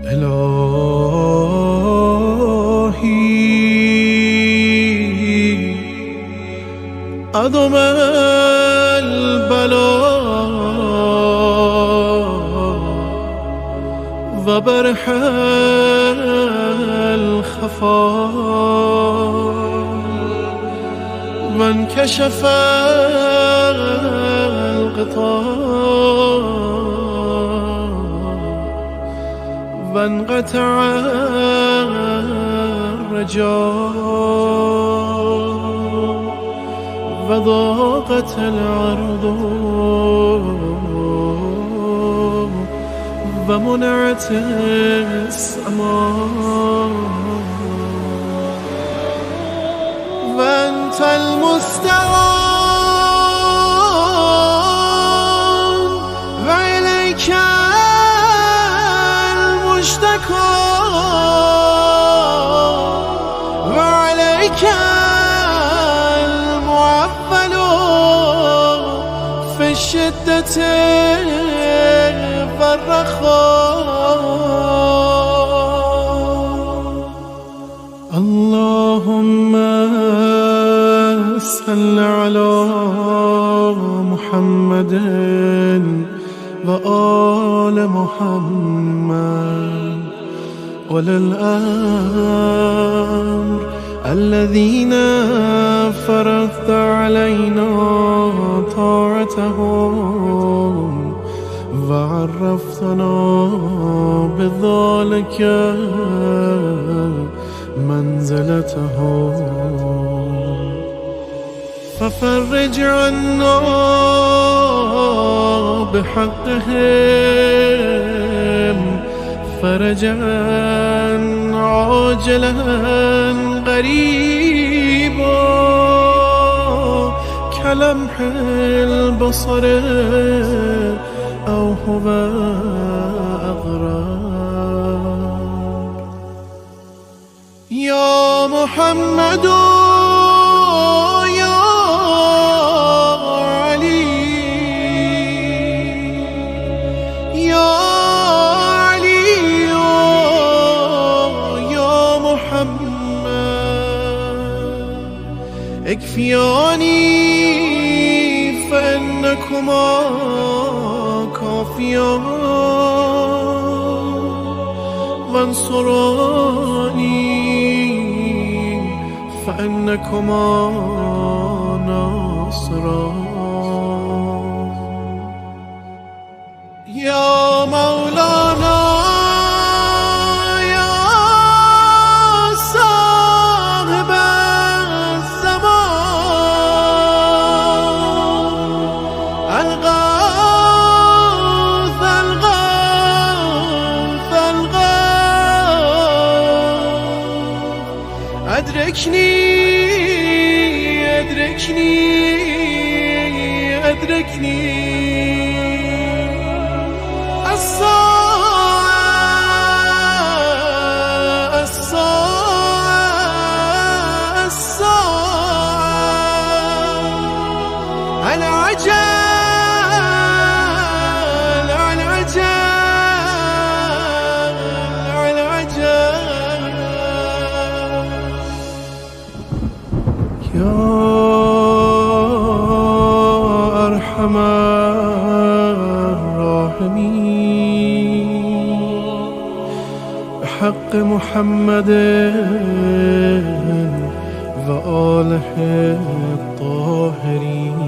إلهي أضم البلاء وبرح الخفاء وانكشف الغطاء وانقطع الرجاء وضاقت الأرض ومنعت السماء وأنت المستعان وإليك المشتكى وعليك المعول في الشدة والرخاء. اللهم صل على محمد وآل محمد أولي الأمر الذين فرضت علينا طاعتهم وعرفتنا بذلك منزلتهم ففرج عنا بحقهم فرجا عاجلا قريبا كلمح البصر أو هو أغراب. يا محمد يا علي يا علي يا محمد اكفياني فإنكما كافيان وانصراني فإنكما ناصران. يا مولانا يا صاحب الزمان الغوث الغوث الغوث أدركني أدركني أدركني الساعة الساعة الساعة العجل العجل العجل. يا أرحم الراحمين بحق محمد وآله الطاهرين.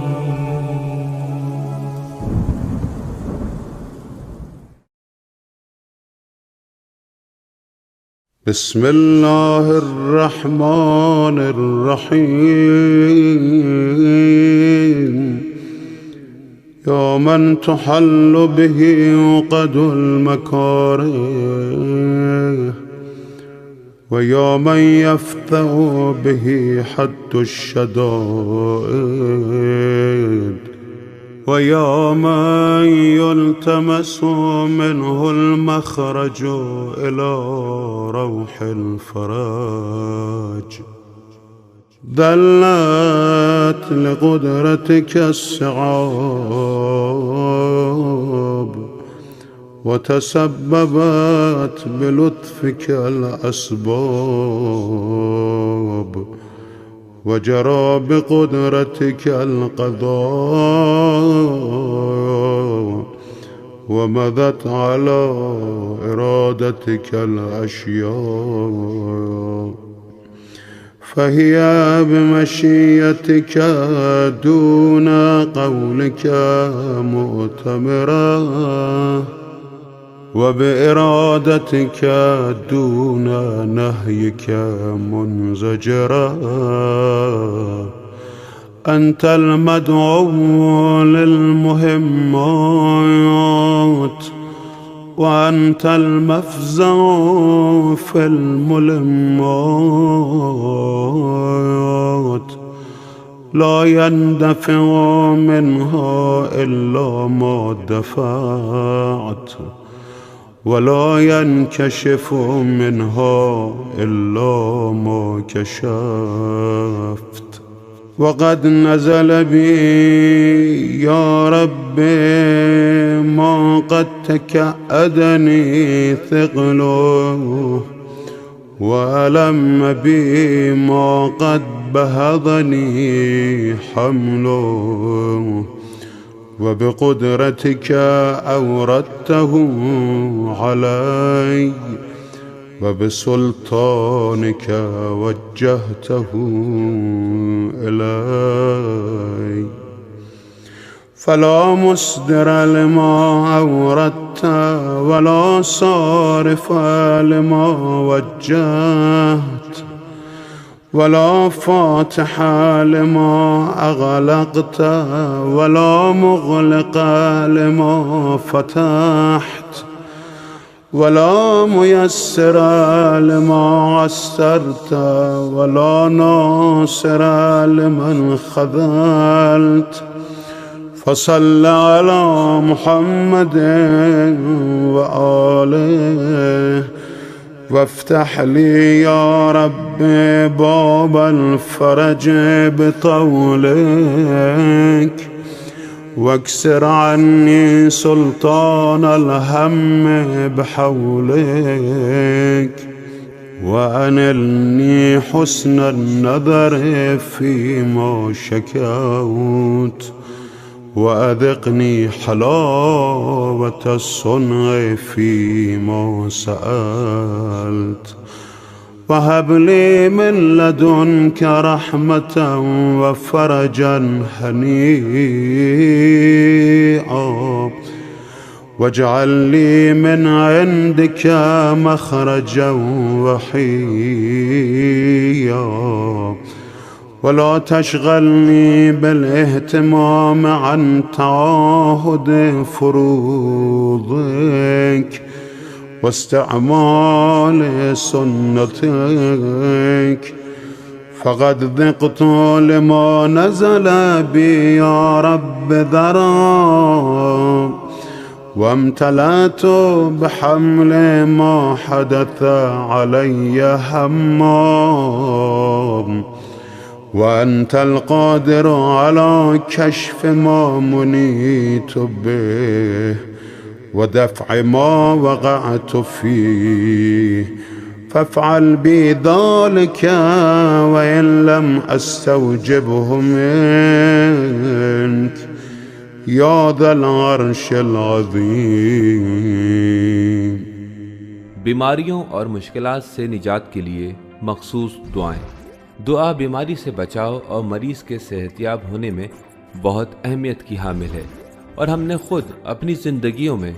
بسم الله الرحمن الرحيم. يا من تحل به عقد المكاره ويا من يفتح به حد الشدائد ويا من يلتمس منه المخرج إلى روح الفرج. دلت لقدرتك الصعاب وتسببت بلطفك الأسباب وجرى بقدرتك القضاء ومضت على إرادتك الأشياء، فهي بمشيتك دون قولك مؤتمرة، وبإرادتك دون نهيك منزجرة. أنت المدعو للمهمات، وأنت المفزع في الملمات، لا يندفع منها إلا ما دفعت، ولا ينكشف منها إلا ما كشفت. وقد نزل بي يا ربي ما قد تكأدني ثقله، وألم بي ما قد بهضني حمله، وبقدرتك أوردته علي، وبسلطانك وجهته إلي. فلا مصدر لما أوردت، ولا صارف لما وجهت، ولا فاتح لما أغلقت، ولا مغلق لما فتحت، ولا ميسر لما عسرت، ولا ناصر لمن خذلت. فصل على محمد وآله، وافتح لي يا رب باب الفرج بطولك، واكسر عني سلطان الهم بحولك، وأنلني حسن النظر فيما شكوت، وأذقني حلاوة الصنع فيما سألت. وهب لي من لدنك رحمة وفرجا هنيئا، واجعل لي من عندك مخرجا وحيا، ولا تشغلني بالاهتمام عن تعاهد فروضك واستعمال سنتك، فقد ذقت لما نزل بي يا رب ذرا، وامتلأت بحمل ما حدث علي هما، وأنت القادر على كشف ما منيت به ودفع ما وقعت فيه، فافعل بي ذلك وإن لم أستوجبه منك يا ذا العرش العظيم. बीमारियों और मुश्किलात से निजात के लिए मखसूस दुआएं। दुआ बीमारी से बचाव और मरीज़ के सेहतियाब होने में बहुत अहमियत की हामिल है, और हमने ख़ुद अपनी ज़िंदगियों में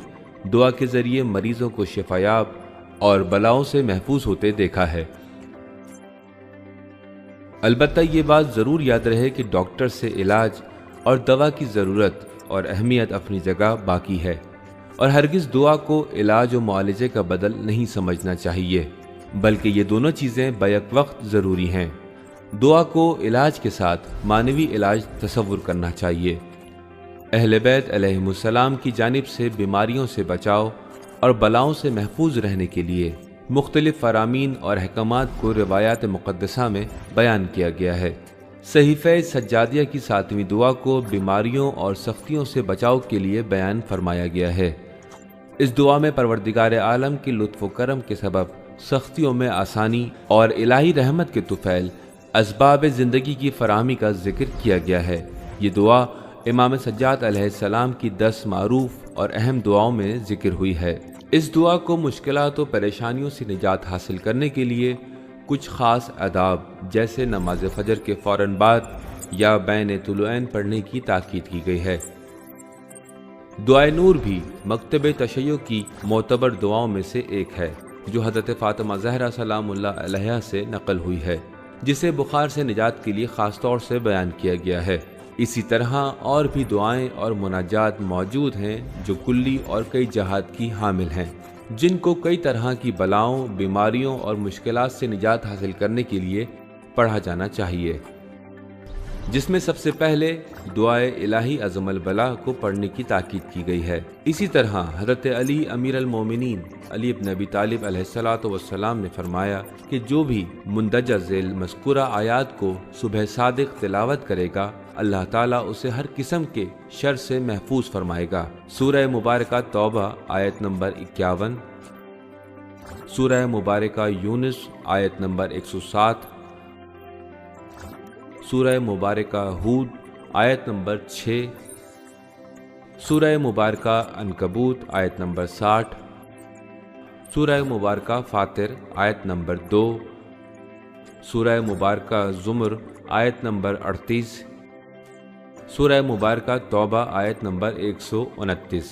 दुआ के ज़रिए मरीज़ों को शिफायाब और बलाओं से महफूज होते देखा है। अलबत्ता ये बात ज़रूर याद रहे कि डॉक्टर से इलाज और दवा की ज़रूरत और अहमियत अपनी जगह बाकी है, और हरगिज़ दुआ को इलाज और मुआलजे का बदल नहीं समझना चाहिए, बल्कि ये दोनों चीज़ें बैक वक्त ज़रूरी हैं। दुआ को इलाज के साथ मानवी इलाज तसव्वुर करना चाहिए। अहले बैत अलैहिमुस्सलाम की जानिब से बीमारियों से बचाव और बलाओं से महफूज रहने के लिए मुख्तलिफ फरामीन और अहकामात को रिवायात मुक़द्दसा में बयान किया गया है। सहीफ़े सज्जादिया की 7वीं दुआ को बीमारियों और सख्तियों से बचाव के लिए बयान फरमाया गया है। اس دعا میں پروردگار عالم کے لطف و کرم کے سبب سختیوں میں آسانی اور الہی رحمت کے طفیل اسباب زندگی کی فراہمی کا ذکر کیا گیا ہے۔ یہ دعا امام سجاد علیہ السلام کی 10 معروف اور اہم دعاؤں میں ذکر ہوئی ہے۔ اس دعا کو مشکلات و پریشانیوں سے نجات حاصل کرنے کے لیے کچھ خاص آداب جیسے نماز فجر کے فوراً بعد یا بین طلوعین پڑھنے کی تاکید کی گئی ہے۔ دعائے نور بھی مکتب تشیع کی معتبر دعاؤں میں سے ایک ہے جو حضرت فاطمہ زہرا سلام اللہ علیہا سے نقل ہوئی ہے، جسے بخار سے نجات کے لیے خاص طور سے بیان کیا گیا ہے۔ اسی طرح اور بھی دعائیں اور مناجات موجود ہیں جو کلی اور کئی جہات کی حامل ہیں، جن کو کئی طرح کی بلاؤں، بیماریوں اور مشکلات سے نجات حاصل کرنے کے لیے پڑھا جانا چاہیے، جس میں سب سے پہلے دعائے الہی عظم البلا کو پڑھنے کی تاکید کی گئی ہے۔ اسی طرح حضرت علی امیر المومنین علی بن ابی طالب علیہ الصلوۃ والسلام نے فرمایا کہ جو بھی مندرجہ ذیل مذکورہ آیات کو صبح صادق تلاوت کرے گا، اللہ تعالیٰ اسے ہر قسم کے شر سے محفوظ فرمائے گا۔ سورہ مبارکہ توبہ آیت نمبر 51، سورہ مبارکہ یونس آیت نمبر 107، سورہ مبارکہ ہود آیت نمبر 6، سورہ مبارکہ عنکبوت آیت نمبر 60، سورہ مبارکہ فاطر آیت نمبر 2، سورہ مبارکہ زمر آیت نمبر 38، سورہ مبارکہ توبہ آیت نمبر 129۔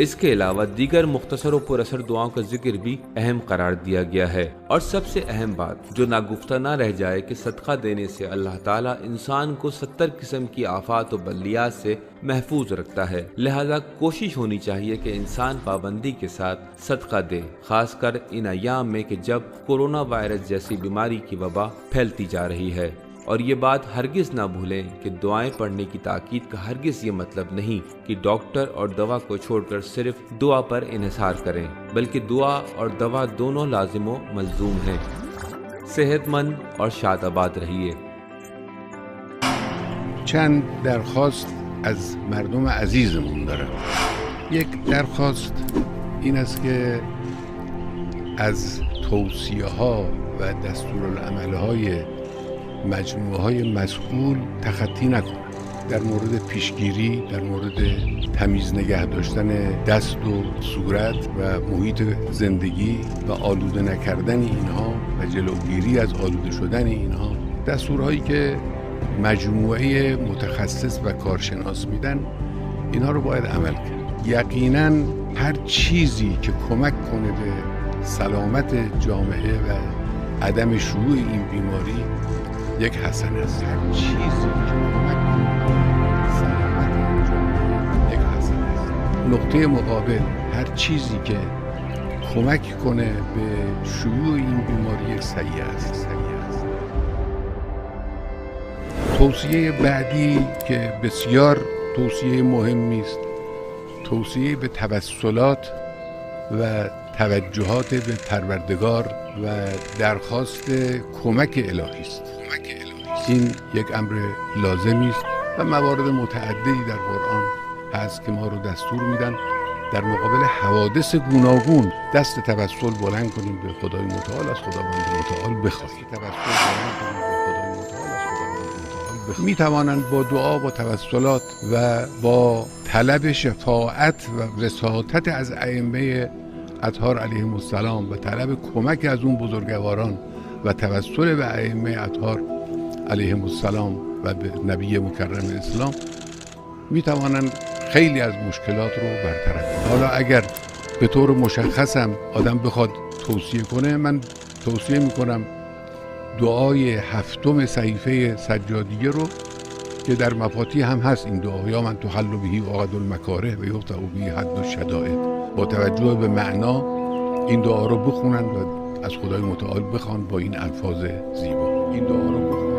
اس کے علاوہ دیگر مختصر و پر اثر دعاؤں کا ذکر بھی اہم قرار دیا گیا ہے، اور سب سے اہم بات جو ناگفتہ نہ رہ جائے کہ صدقہ دینے سے اللہ تعالیٰ انسان کو 70 قسم کی آفات و بلیات سے محفوظ رکھتا ہے، لہذا کوشش ہونی چاہیے کہ انسان پابندی کے ساتھ صدقہ دے، خاص کر ان ایام میں کہ جب کورونا وائرس جیسی بیماری کی وبا پھیلتی جا رہی ہے۔ اور یہ بات ہرگز نہ بھولیں کہ دعائیں پڑھنے کی تاکید کا ہرگز یہ مطلب نہیں کہ ڈاکٹر اور دوا کو چھوڑ کر صرف دعا پر انحصار کریں، بلکہ دعا اور دوا دونوں لازم و ملزوم ہیں۔ صحت مند اور شاد آباد رہیے۔ چند درخواست از مردم عزیزمون دارم. یک درخواست این است که از توصیه ها و دستورالعمل های مجموعه های مسئول تخطی نکنند. در مورد پیشگیری، در مورد تمیز نگه داشتن دست و صورت و محیط زندگی و آلوده نکردن اینها و جلوگیری از آلوده شدن اینها، دستورهایی که مجموعه متخصص و کارشناس میدن، اینها رو باید عمل کرد. یقینا هر چیزی که کمک کنه به سلامت جامعه و عدم شیوع این بیماری یک حسنه است. هر چیزی که کمک کنه به سلامت جامعه یک حسنه است. نقطه مقابل هر چیزی که کمک کنه به شیوع این بیماری یک سیئه است. توصیه بعدی که بسیار توصیه مهمی است، توصیه به توسلات و توجهات به پروردگار و درخواست کمک الهی است. این یک امر لازمی است و موارد متعددی در قرآن هست که ما رو دستور میدن در مقابل حوادث گوناگون دست توسل بلند کنیم به خدای متعال، از خداوند متعال بخواهیم. می توانند با دعا، با توسلات و با طلب شفاعت و وساطت از ائمه اطهار علیهم السلام و طلب کمک از اون بزرگواران و توسل به ائمه اطهار علیهم السلام و به نبی مکرم اسلام می توانند خیلی از مشکلات رو برطرف کنند. حالا اگر به طور مشخصم آدم بخواد توصیه کنه، من توصیه می کنم دعای 7 صحیفه سجادیه رو که در مفاتیح هم هست این دعا، یا من تحل بهی عقد المکاره و یفتح بهی حد الشدائد، با توجه به معنا این دعا رو بخونن و از خدای متعال بخوان با این الفاظ زیبا. این دعا رو بخونن.